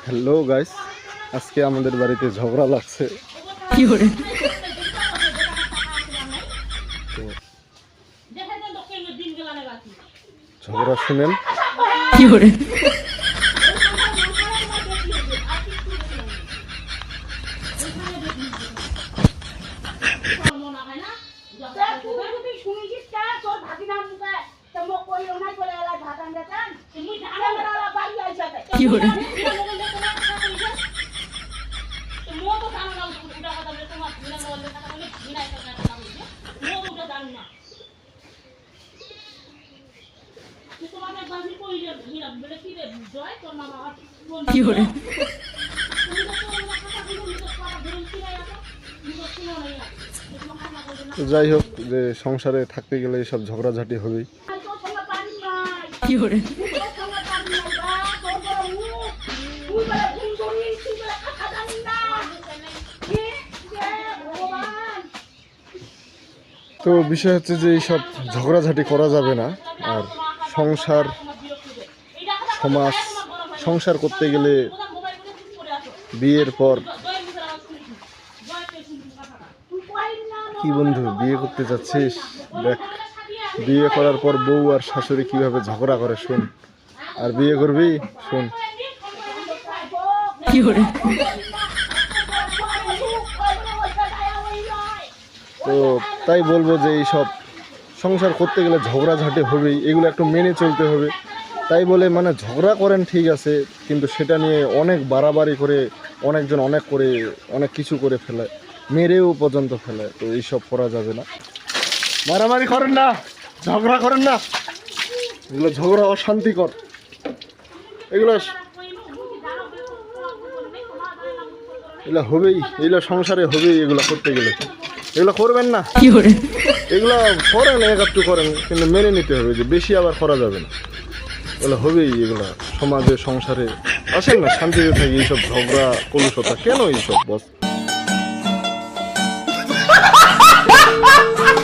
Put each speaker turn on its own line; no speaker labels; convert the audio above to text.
Hello guys, আজকে আমাদের বাড়িতে ঝগড়া লাগছে।
কি করে
ঝগড়া শুনেন।
কি করে কি করে কি করে
তো যাই হোক, যে সংসারে থাকতে গেলে এইসব ঝগড়াঝাটি হবেই।
কি করে
তো বিষয় হচ্ছে যে এইসব ঝগড়াঝাটি করা যাবে না। আর সংসার সমাজ সংসার করতে গেলে বিয়ের পর কি বন্ধু, বিয়ে করতে যাচ্ছিস, দেখ বিয়ে করার পর বউ আর শাশুড়ি কিভাবে ঝগড়া করে শুন। আর বিয়ে করবি শুন।
কি করে
তো তাই বলবো যে এইসব সংসার করতে গেলে ঝগড়াঝাটি হবেই, এগুলো একটু মেনে চলতে হবে। তাই বলে মানে ঝগড়া করেন ঠিক আছে, কিন্তু সেটা নিয়ে অনেক বাড়াবাড়ি করে অনেকজন অনেক কিছু করে ফেলে, মেরেও পর্যন্ত ফেলে। তো এইসব করা যাবে না, মারামারি করেন না, ঝগড়া করেন না, এগুলো ঝগড়া অশান্তিকর। এগুলো হবেই, এগুলো সংসারে হবেই, এগুলো করতে গেলে এগুলো করবেন না।
কি করে
এগুলো করেন, একটু করেন, কিন্তু মেনে নিতে হবে যে বেশি আবার করা যাবে না। এগুলো হবেই, এগুলো সমাজে সংসারে আসেন না, শান্তিতে থাকি। এইসব ঝগড়া কলুষতা কেন এইসব বস?